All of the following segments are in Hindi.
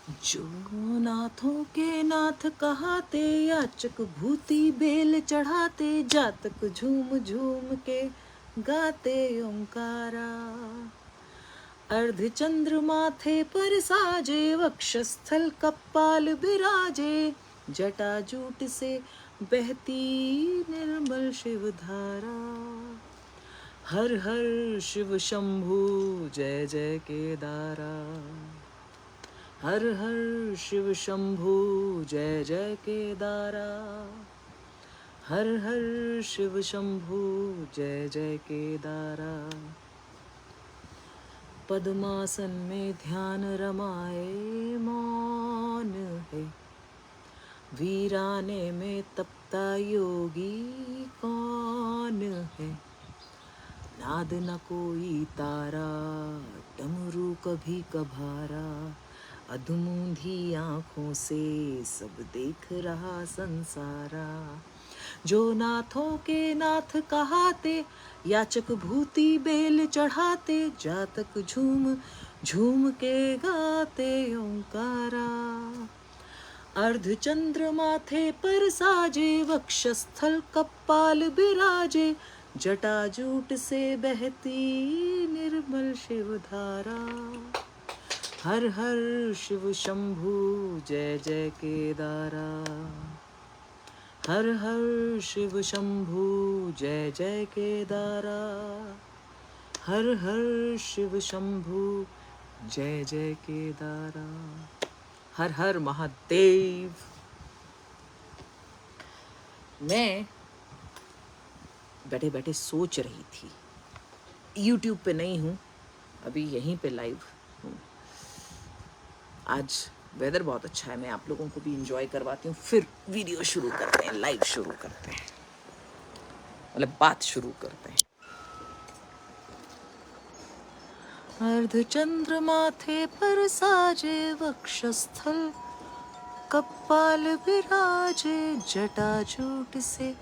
जो नाथों के नाथ कहाते, याचक भूति बेल चढ़ाते, जातक झूम झूम के गाते ओंकारा। अर्धचंद्र माथे पर साजे, वक्षस्थल कपाल बिराजे, जटाजूट से बहती निर्मल शिव धारा। हर हर शिव शंभु जय जय केदारा। हर हर शिव शंभु जय जय केदारा। हर हर शिव शंभु जय जय केदारा। पद्मासन में ध्यान रमाए मौन है, वीराने में तपता योगी कौन है। नाद न कोई तारा, डमरू कभी कभारा, अधमूंधी आँखों से सब देख रहा संसारा। जो नाथों के नाथ कहाते, याचक भूति बेल चढ़ाते, जातक झूम झूम के गाते ओंकारा। अर्धचंद्र माथे पर साजे, वक्षस्थल कपाल बिराजे, जटाजूट से बहती निर्मल शिव धारा। हर हर शिव शंभु जय जय केदारा। हर हर शिव शंभु जय जय केदारा। हर हर शिव शंभु जय जय केदारा। हर हर महादेव। मैं बैठे बैठे सोच रही थी, YouTube पे नहीं हूँ अभी, यहीं पे लाइव हूँ। आज वेदर बहुत अच्छा है, मैं आप लोगों को भी इंजॉय करवाती हूँ। फिर वीडियो शुरू करते हैं, लाइव शुरू करते हैं, मतलब बात शुरू करते हैं। अर्धचंद्र माथे पर साजे, वक्षस्थल कपाल विराजे, जटाजूट से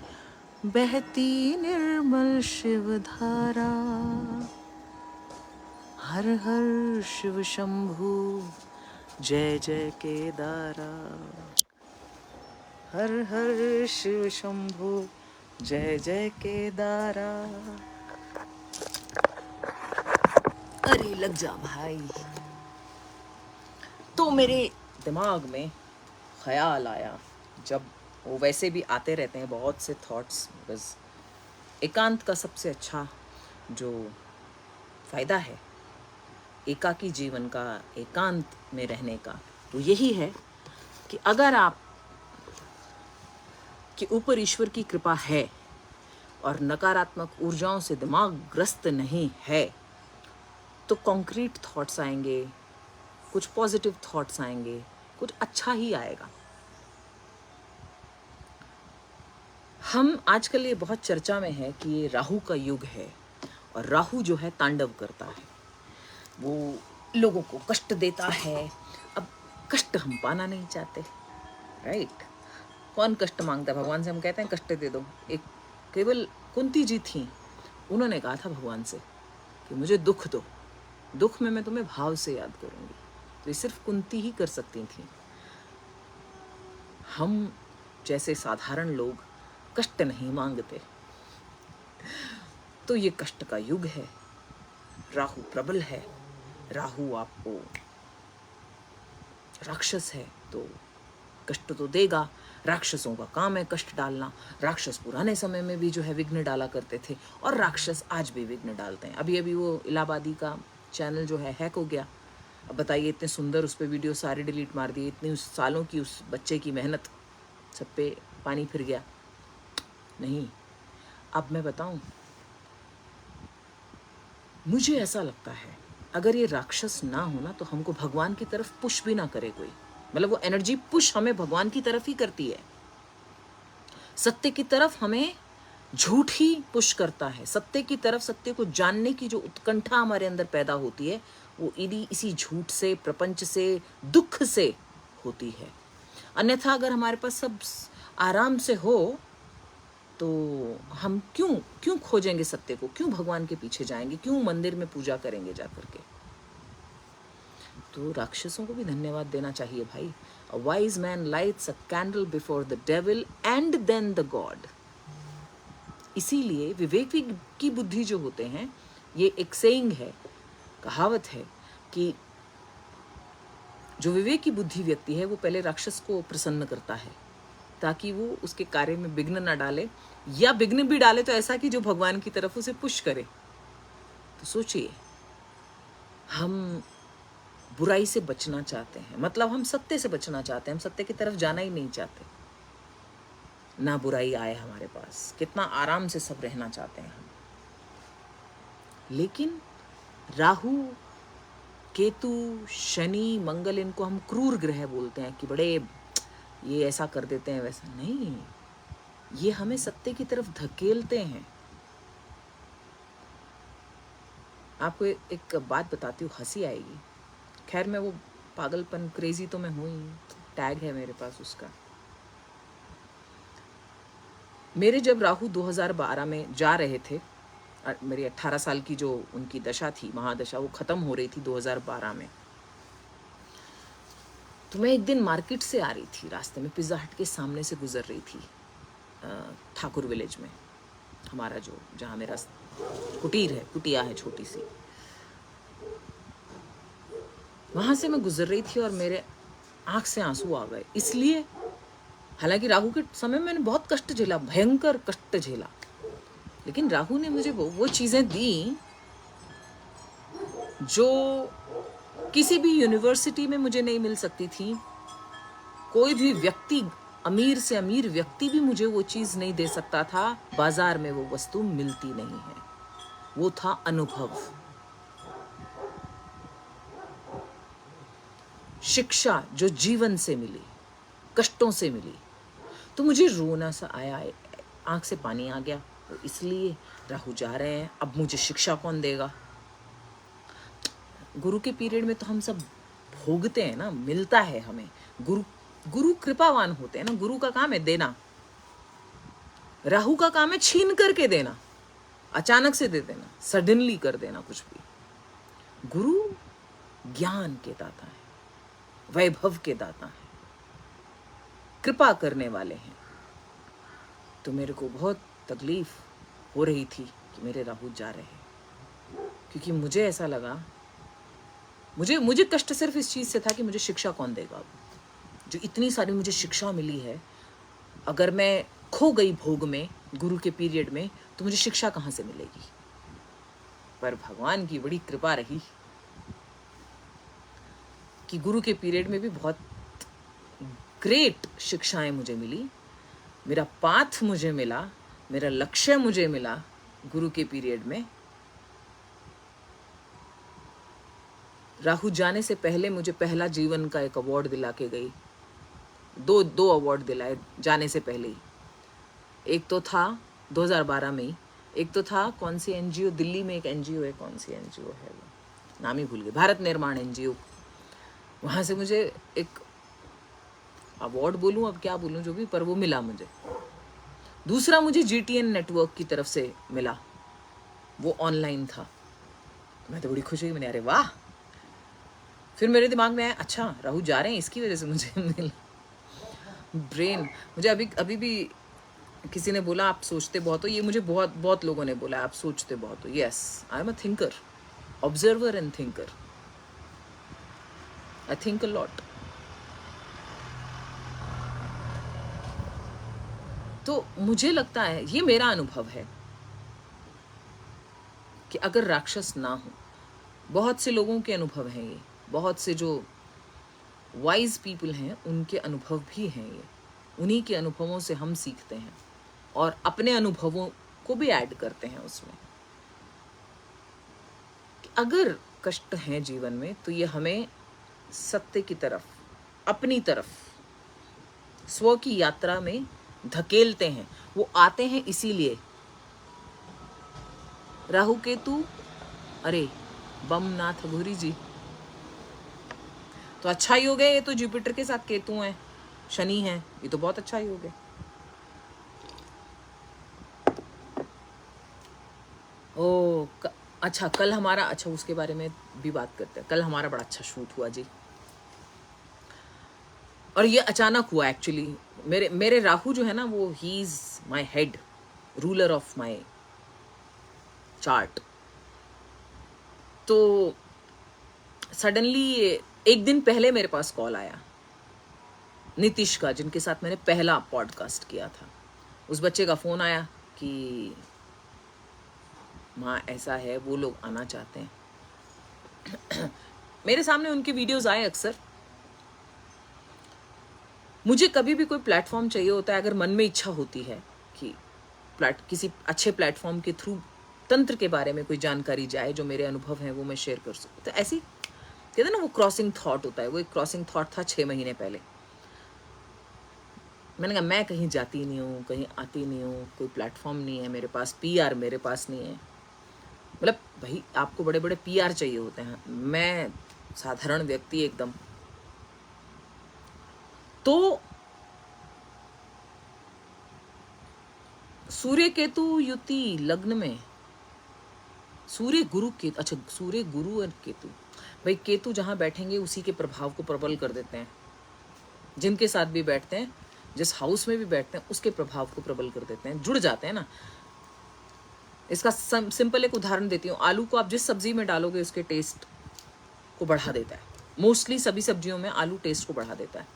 बहती निर्मल शिव धारा। हर हर शिव शंभु जय जय केदारा। हर हर शिव शंभु जय जय केदारा। अरे लग जा भाई। तो मेरे दिमाग में ख्याल आया, जब वो वैसे भी आते रहते हैं बहुत से थॉट्स, बस एकांत का सबसे अच्छा जो फ़ायदा है एकाकी जीवन का, एकांत में रहने का, वो यही है कि अगर आप के ऊपर ईश्वर की कृपा है और नकारात्मक ऊर्जाओं से दिमाग ग्रस्त नहीं है, तो कॉन्क्रीट थॉट्स आएंगे, कुछ पॉजिटिव थॉट्स आएंगे, कुछ अच्छा ही आएगा। हम आजकल ये बहुत चर्चा में है कि ये राहु का युग है, और राहु जो है तांडव करता है, वो लोगों को कष्ट देता है। अब कष्ट हम पाना नहीं चाहते, राइट? कौन कष्ट मांगता है? भगवान से हम कहते हैं कष्ट दे दो। एक केवल कुंती जी थी, उन्होंने कहा था भगवान से कि मुझे दुख दो, दुख में मैं तुम्हें भाव से याद करूंगी। तो ये सिर्फ कुंती ही कर सकती थी। हम जैसे साधारण लोग कष्ट नहीं मांगते। तो ये कष्ट का युग है, राहु प्रबल है। राहु आपको राक्षस है तो कष्ट तो देगा। राक्षसों का काम है कष्ट डालना। राक्षस पुराने समय में भी जो है विघ्न डाला करते थे, और राक्षस आज भी विघ्न डालते हैं। अभी अभी वो इलाहाबादी का चैनल जो है हैक हो गया। अब बताइए, इतने सुंदर उस पर वीडियो सारे डिलीट मार दिए, इतने सालों की उस बच्चे की मेहनत सब पे पानी फिर गया। नहीं, अब मैं बताऊं, मुझे ऐसा लगता है अगर ये राक्षस ना हो ना, तो हमको भगवान की तरफ पुश भी ना करे कोई। मतलब वो एनर्जी पुश हमें भगवान की तरफ ही करती है। सत्य की तरफ हमें झूठ ही पुश करता है। सत्य की तरफ, सत्य को जानने की जो उत्कंठा हमारे अंदर पैदा होती है, वो इसी झूठ से, प्रपंच से, दुख से होती है। अन्यथा अगर हमारे पास सब आराम से हो तो हम क्यों खोजेंगे सत्य को? क्यों भगवान के पीछे जाएंगे? क्यों मंदिर में पूजा करेंगे जाकर के? तो राक्षसों को भी धन्यवाद देना चाहिए भाई। A wise man lights a candle before the devil and then the god. इसीलिए विवेक की बुद्धि जो होते हैं, ये एक सेइंग है, कहावत है कि जो विवेक की बुद्धि व्यक्ति है वो पहले राक्षस को प्रसन्न करता है ताकि वो उसके कार्य में विघ्न ना डाले, या विघ्न भी डाले तो ऐसा कि जो भगवान की तरफ उसे पुश करे। तो सोचिए, हम बुराई से बचना चाहते हैं, मतलब हम सत्य से बचना चाहते हैं, हम सत्य की तरफ जाना ही नहीं चाहते, ना बुराई आए हमारे पास, कितना आराम से सब रहना चाहते हैं हम। लेकिन राहु, केतु, शनि, मंगल, इनको हम क्रूर ग्रह बोलते हैं कि बड़े ये ऐसा कर देते हैं, वैसा नहीं, ये हमें सत्य की तरफ धकेलते हैं। आपको एक बात बताती हूँ, हंसी आएगी। खैर मैं वो पागलपन, क्रेजी तो मैं हूँ ही, टैग है मेरे पास उसका। मेरे जब राहु 2012 में जा रहे थे, मेरी 18 साल की जो उनकी दशा थी, महादशा, वो ख़त्म हो रही थी 2012 में। तो मैं एक दिन मार्केट से आ रही थी, रास्ते में पिज़्ज़ा हट के सामने से गुजर रही थी, ठाकुर विलेज में, हमारा जो जहाँ मेरा कुटीर है, कुटिया है छोटी सी, वहाँ से मैं गुजर रही थी और मेरे आँख से आंसू आ गए। इसलिए, हालांकि राहु के समय मैंने बहुत कष्ट झेला, भयंकर कष्ट झेला, लेकिन राहु ने मुझे वो चीज़ें दी जो किसी भी यूनिवर्सिटी में मुझे नहीं मिल सकती थी। कोई भी व्यक्ति, अमीर से अमीर व्यक्ति भी मुझे वो चीज़ नहीं दे सकता था। बाजार में वो वस्तु मिलती नहीं है। वो था अनुभव, शिक्षा जो जीवन से मिली, कष्टों से मिली। तो मुझे रोना सा आया, आंख से पानी आ गया। तो इसलिए राहु जा रहे हैं, अब मुझे शिक्षा कौन देगा? गुरु के पीरियड में तो हम सब भोगते हैं ना, मिलता है हमें। गुरु कृपावान होते हैं ना, गुरु का काम है देना, राहु का काम है छीन करके देना, अचानक से दे देना, सडनली कर देना कुछ भी। गुरु ज्ञान के दाता है, वैभव के दाता है, कृपा करने वाले हैं। तो मेरे को बहुत तकलीफ हो रही थी कि मेरे राहु जा रहे हैं, क्योंकि मुझे ऐसा लगा, मुझे कष्ट सिर्फ इस चीज़ से था कि मुझे शिक्षा कौन देगा। जो इतनी सारी मुझे शिक्षा मिली है, अगर मैं खो गई भोग में, गुरु के पीरियड में, तो मुझे शिक्षा कहाँ से मिलेगी? पर भगवान की बड़ी कृपा रही कि गुरु के पीरियड में भी बहुत ग्रेट शिक्षाएं मुझे मिली। मेरा पाथ मुझे मिला, मेरा लक्ष्य मुझे मिला गुरु के पीरियड में। राहु जाने से पहले मुझे पहला जीवन का एक अवार्ड दिला के गई। दो अवार्ड दिलाए जाने से पहले ही। एक तो था 2012 में ही, एक तो था कौन सी एनजीओ, दिल्ली में एक एनजीओ है, कौन सी एनजीओ है वो, नाम ही भूल गई, भारत निर्माण एनजीओ, वहाँ से मुझे एक अवार्ड बोलूँ, अब क्या बोलूँ, जो भी, पर वो मिला मुझे। दूसरा मुझे जीटीएन नेटवर्क की तरफ से मिला, वो ऑनलाइन था। मैं तो बड़ी खुश हुई, मैंने अरे वाह। फिर मेरे दिमाग में आया, अच्छा राहु जा रहे हैं, इसकी वजह से मुझे मिला। ब्रेन, मुझे अभी भी किसी ने बोला आप सोचते बहुत हो, ये मुझे बहुत लोगों ने बोला आप सोचते बहुत हो। Yes, I am a thinker, observer and thinker, I think a lot. तो मुझे लगता है, ये मेरा अनुभव है कि अगर राक्षस ना हो, बहुत से लोगों के अनुभव हैं ये, बहुत से जो वाइज पीपल हैं उनके अनुभव भी हैं ये, उन्हीं के अनुभवों से हम सीखते हैं और अपने अनुभवों को भी ऐड करते हैं उसमें। अगर कष्ट हैं जीवन में तो ये हमें सत्य की तरफ, अपनी तरफ, स्व की यात्रा में धकेलते हैं। वो आते हैं इसीलिए। राहु केतु, अरे बम नाथ घुरी जी, तो अच्छा योग है ये, तो जुपिटर के साथ केतु हैं, शनि हैं, ये तो बहुत अच्छा योग है। अच्छा कल हमारा, अच्छा उसके बारे में भी बात करते हैं। कल हमारा बड़ा अच्छा शूट हुआ जी, और ये अचानक हुआ एक्चुअली। मेरे राहु जो है ना, वो he is my head ruler of my chart. तो सडनली एक दिन पहले मेरे पास कॉल आया नीतीश का, जिनके साथ मैंने पहला पॉडकास्ट किया था। उस बच्चे का फ़ोन आया कि माँ ऐसा है, वो लोग आना चाहते हैं। मेरे सामने उनके वीडियोस आए अक्सर। मुझे कभी भी कोई प्लेटफॉर्म चाहिए होता है, अगर मन में इच्छा होती है कि किसी अच्छे प्लेटफॉर्म के थ्रू तंत्र के बारे में कोई जानकारी जाए, जो मेरे अनुभव हैं वो मैं शेयर कर सकूँ, तो ऐसी कहते हैं ना, वो क्रॉसिंग थॉट होता है। वो एक क्रॉसिंग थॉट था 6 महीने पहले। मैंने कहा मैं कहीं जाती नहीं हूँ, कहीं आती नहीं हूँ, कोई प्लेटफॉर्म नहीं है मेरे पास, पीआर मेरे पास नहीं है। मतलब भाई आपको बड़े बड़े पीआर चाहिए होते हैं, मैं साधारण व्यक्ति एकदम। तो सूर्य केतु युति लग्न में, सूर्य गुरु केतु, अच्छा सूर्य गुरु और केतु, भाई केतु जहां बैठेंगे उसी के प्रभाव को प्रबल कर देते हैं। जिनके साथ भी बैठते हैं, जिस हाउस में भी बैठते हैं, उसके प्रभाव को प्रबल कर देते हैं, जुड़ जाते हैं ना। इसका सिंपल एक उदाहरण देती हूँ। आलू को आप जिस सब्जी में डालोगे उसके टेस्ट को बढ़ा देता है। मोस्टली सभी सब्जियों में आलू टेस्ट को बढ़ा देता है।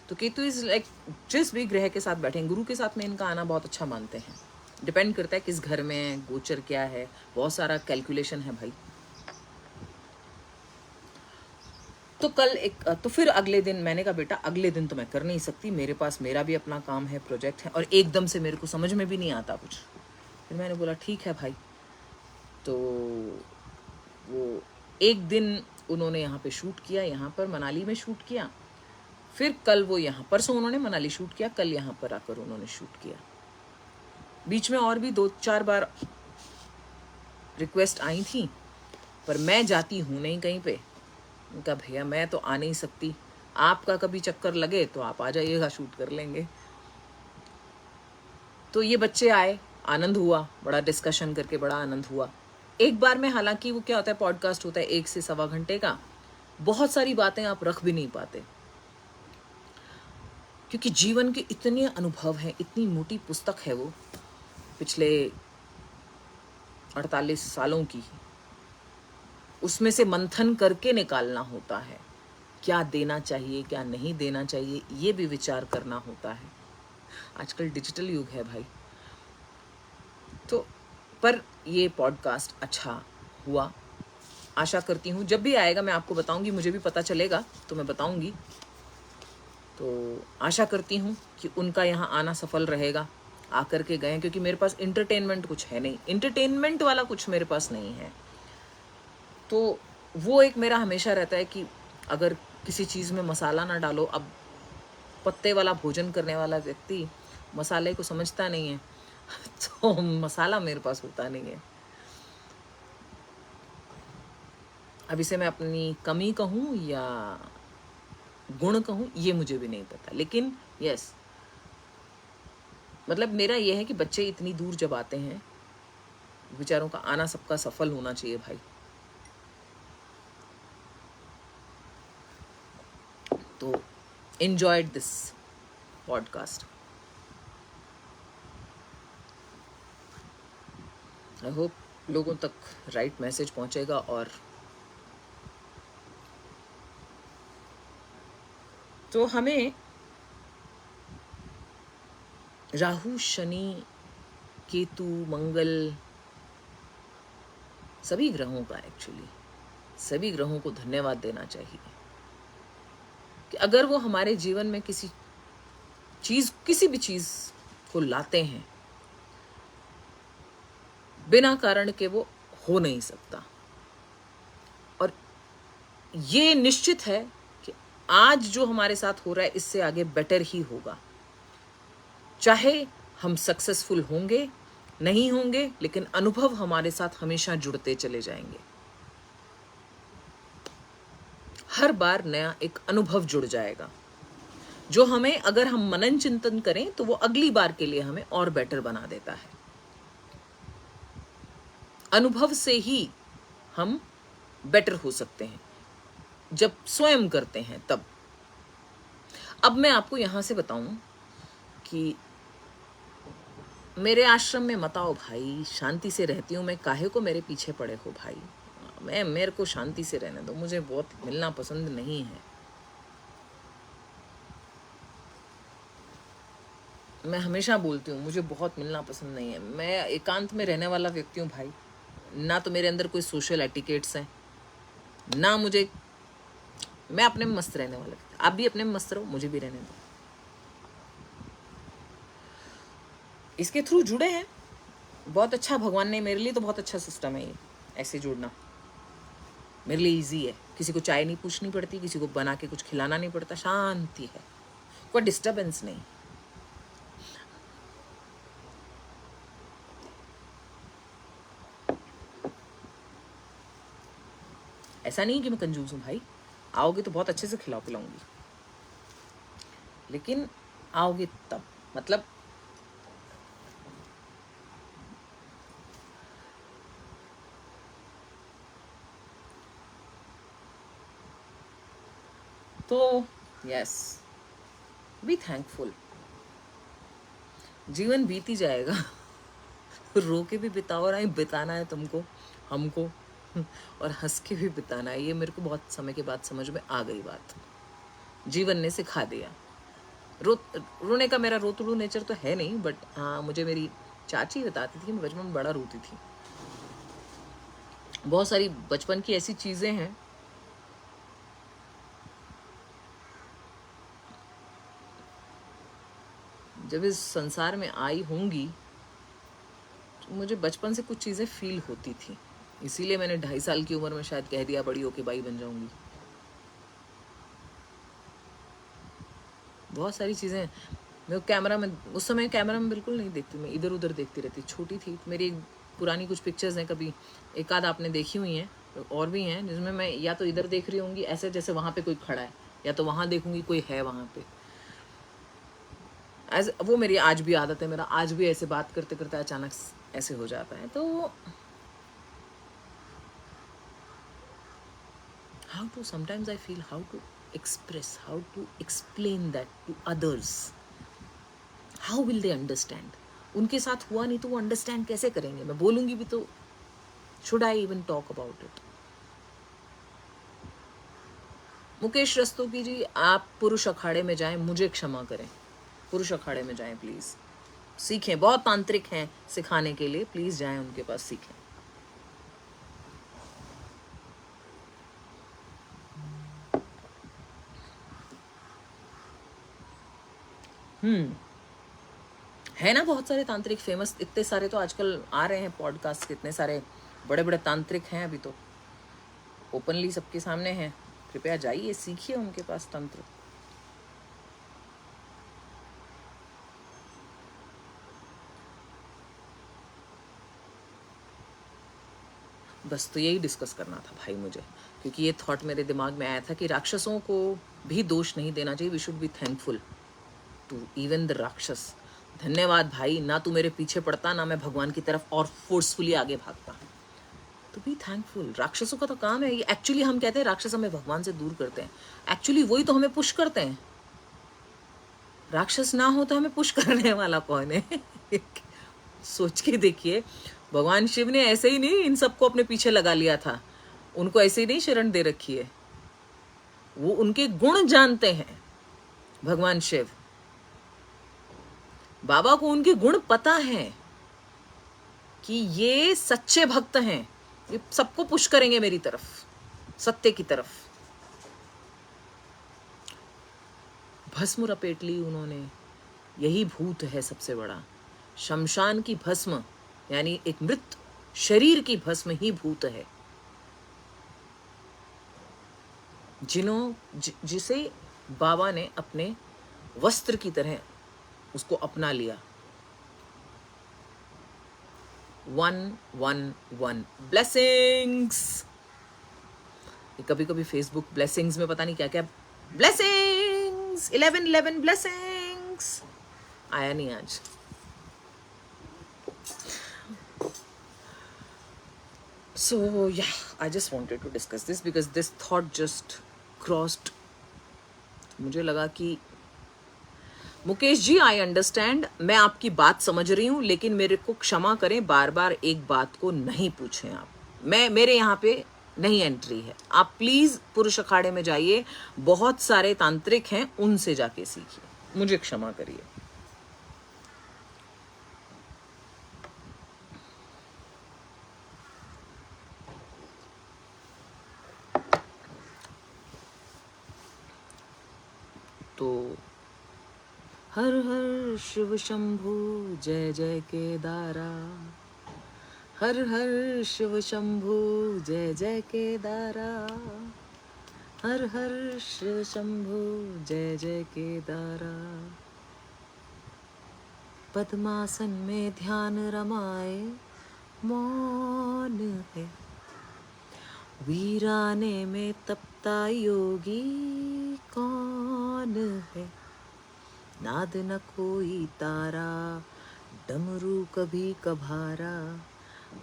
तो केतु इज लाइक, जिस भी ग्रह के साथ बैठेंगे, गुरु के साथ में इनका आना बहुत अच्छा मानते हैं। डिपेंड करता है किस घर में, गोचर क्या है, बहुत सारा कैलकुलेशन है भाई। तो कल तो फिर अगले दिन मैंने कहा बेटा अगले दिन तो मैं कर नहीं सकती, मेरे पास मेरा भी अपना काम है, प्रोजेक्ट है, और एकदम से मेरे को समझ में भी नहीं आता कुछ। फिर मैंने बोला ठीक है भाई। तो वो एक दिन उन्होंने यहाँ पे शूट किया, यहाँ पर मनाली में शूट किया। फिर कल वो यहाँ, परसों उन्होंने मनाली शूट किया, कल यहाँ पर आकर उन्होंने शूट किया। बीच में और भी 2-4 बार रिक्वेस्ट आई थी, पर मैं जाती हूँ नहीं कहीं पे। उनका भैया मैं तो आ नहीं सकती, आपका कभी चक्कर लगे तो आप आ जाइएगा, शूट कर लेंगे। तो ये बच्चे आए, आनंद हुआ, बड़ा डिस्कशन करके बड़ा आनंद हुआ। एक बार में, हालांकि वो क्या होता है, पॉडकास्ट होता है 1 से सवा घंटे का, बहुत सारी बातें आप रख भी नहीं पाते, क्योंकि जीवन के इतने अनुभव हैं, इतनी मोटी पुस्तक है वो, पिछले 48 सालों की। उसमें से मंथन करके निकालना होता है, क्या देना चाहिए क्या नहीं देना चाहिए, ये भी विचार करना होता है। आजकल डिजिटल युग है भाई। तो पर ये पॉडकास्ट अच्छा हुआ। आशा करती हूँ जब भी आएगा मैं आपको बताऊंगी, मुझे भी पता चलेगा तो मैं बताऊंगी। तो आशा करती हूँ कि उनका यहाँ आना सफल रहेगा, आकर के गए, क्योंकि मेरे पास इंटरटेनमेंट कुछ है नहीं, इंटरटेनमेंट वाला कुछ मेरे पास नहीं है। तो वो एक मेरा हमेशा रहता है कि अगर किसी चीज़ में मसाला ना डालो, अब पत्ते वाला भोजन करने वाला व्यक्ति मसाले को समझता नहीं है, तो मसाला मेरे पास होता नहीं है। अब इसे मैं अपनी कमी कहूँ या गुण कहूँ, ये मुझे भी नहीं पता, लेकिन यस, मतलब मेरा ये है कि बच्चे इतनी दूर जब आते हैं, बेचारों का आना सबका सफल होना चाहिए भाई। तो enjoyed this podcast. I hope लोगों तक राइट मैसेज पहुंचेगा। और तो हमें राहु, शनि, केतु, मंगल, सभी ग्रहों का, एक्चुअली सभी ग्रहों को धन्यवाद देना चाहिए कि अगर वो हमारे जीवन में किसी भी चीज को लाते हैं, बिना कारण के वो हो नहीं सकता। और ये निश्चित है कि आज जो हमारे साथ हो रहा है इससे आगे बेटर ही होगा। चाहे हम सक्सेसफुल होंगे नहीं होंगे, लेकिन अनुभव हमारे साथ हमेशा जुड़ते चले जाएंगे। हर बार नया एक अनुभव जुड़ जाएगा, जो हमें, अगर हम मनन चिंतन करें तो वो अगली बार के लिए हमें और बेटर बना देता है। अनुभव से ही हम बेटर हो सकते हैं, जब स्वयं करते हैं तब। अब मैं आपको यहाँ से बताऊं कि मेरे आश्रम में मत आओ भाई, शांति से रहती हूँ मैं, काहे को मेरे पीछे पड़े हो भाई। मेरे को शांति से रहने दो, मुझे बहुत मिलना पसंद नहीं है। मैं हमेशा बोलती हूँ मुझे बहुत मिलना पसंद नहीं है। मैं एकांत में रहने वाला व्यक्ति हूँ भाई। ना तो मेरे अंदर कोई सोशल एटिकेट्स हैं, ना मुझे, मैं अपने में मस्त रहने वाला व्यक्ति। आप भी अपने में मस्त रहो, मुझे भी रहने दो। इसके थ्रू जुड़े हैं, बहुत अच्छा, भगवान ने मेरे लिए तो बहुत अच्छा सिस्टम है ये, ऐसे जुड़ना मेरे लिए इजी है। किसी को चाय नहीं पूछनी पड़ती, किसी को बना के कुछ खिलाना नहीं पड़ता, शांति है, कोई डिस्टर्बेंस नहीं। ऐसा नहीं कि मैं कंजूस हूँ भाई, आओगे तो बहुत अच्छे से खिलाओ पिलाऊंगी, लेकिन आओगे तब, मतलब तो यस, बी थैंकफुल। जीवन बीत ही जाएगा रो के भी बिताओ, और बिताना है तुमको, हमको और हंस के भी बिताना है। ये मेरे को बहुत समय के बाद समझ में आ गई बात, जीवन ने सिखा दिया। रोने का मेरा रोतड़ू नेचर तो है नहीं, बट हाँ, मुझे मेरी चाची बताती थी, मैं बचपन में बड़ा रोती थी। बहुत सारी बचपन की ऐसी चीजें हैं जब इस संसार में आई होंगी तो मुझे बचपन से कुछ चीजें फील होती थी, इसीलिए मैंने 2.5 साल की उम्र में शायद कह दिया बड़ी होके बाई बन जाऊंगी। बहुत सारी चीजें मैं कैमरा में, उस समय कैमरा में बिल्कुल नहीं देखती, मैं इधर उधर देखती रहती, छोटी थी। मेरी पुरानी कुछ पिक्चर्स हैं, कभी एक आध आपने देखी हुई हैं, और भी हैं जिसमें मैं या तो इधर देख रही होंगी ऐसे जैसे वहां पे कोई खड़ा है, या तो वहां देखूंगी कोई है वहां पे। वो मेरी आज भी आदत है, मेरा आज भी ऐसे बात करते करते अचानक ऐसे हो जाता है। तो how to, sometimes I feel how to express, how to explain that to others, how will they understand। उनके साथ हुआ नहीं तो वो अंडरस्टैंड कैसे करेंगे। मैं बोलूंगी भी तो should I even talk about it। Mukesh Rastogi जी, आप पुरुष अखाड़े में जाएं, मुझे क्षमा करें, पुरुष अखाड़े में जाएं प्लीज, सीखें, बहुत तांत्रिक हैं सिखाने के लिए, प्लीज जाएं उनके पास सीखें। है ना बहुत सारे तांत्रिक फेमस, इतने सारे तो आजकल आ रहे हैं पॉडकास्ट, इतने सारे बड़े बड़े तांत्रिक हैं, अभी तो ओपनली सबके सामने हैं। कृपया जाइए, सीखिए उनके पास तंत्र। बस तो यही डिस्कस करना था भाई मुझे, क्योंकि ये थॉट मेरे दिमाग में आया था कि राक्षसों को भी दोष नहीं देना चाहिए, we should be thankful to even the rakshas. धन्यवाद भाई, ना तू मेरे पीछे पड़ता, ना मैं भगवान की तरफ और फोर्सफुली आगे भागता। तो बी थैंकफुल। राक्षसों का तो काम है ये, एक्चुअली हम कहते हैं राक्षस हमें भगवान से दूर करते हैं, एक्चुअली वही तो हमें पुश करते हैं। राक्षस ना हो तो हमें पुश करने वाला कौन है सोच के देखिए, भगवान शिव ने ऐसे ही नहीं इन सबको अपने पीछे लगा लिया था, उनको ऐसे ही नहीं शरण दे रखी है, वो उनके गुण जानते हैं। भगवान शिव, बाबा को उनके गुण पता है कि ये सच्चे भक्त हैं, ये सबको पुश करेंगे मेरी तरफ, सत्य की तरफ। भस्म रपेट ली उन्होंने, यही भूत है सबसे बड़ा। शमशान की भस्म यानी एक मृत शरीर की भस्म ही भूत है। जिसे बाबा ने अपने वस्त्र की तरह उसको अपना लिया। 111 ब्लेसिंग्स। कभी कभी फेसबुक ब्लेसिंग्स में पता नहीं क्या क्या ब्लेसिंग्स, 11 ब्लेसिंग्स आया नहीं आज। So yeah, I just wanted to discuss this because this thought just crossed. मुझे लगा कि मुकेश जी, आई अंडरस्टैंड, मैं आपकी बात समझ रही हूँ, लेकिन मेरे को क्षमा करें, बार बार एक बात को नहीं पूछें आप। मेरे यहाँ पे नहीं एंट्री है। आप प्लीज पुरुष अखाड़े में जाइए, बहुत सारे तांत्रिक हैं, उनसे जाके सीखिए। मुझे क्षमा करिए। तो हर हर शिव शंभु जय जय केदारा, हर हर शिव शंभु जय जय केदारा, हर हर शिव शंभु जय जय केदारा। पद्मासन में ध्यान रमाए मौन है, वीराने में तपता योगी कौन है। नाद न कोई तारा, डमरू कभी कभारा,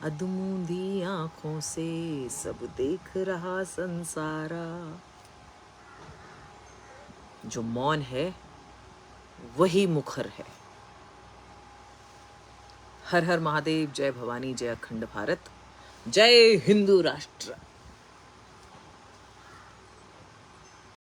अधमूंधी आंखों से सब देख रहा संसारा। जो मौन है वही मुखर है। हर हर महादेव, जय भवानी, जय अखंड भारत, जय हिंदू राष्ट्र।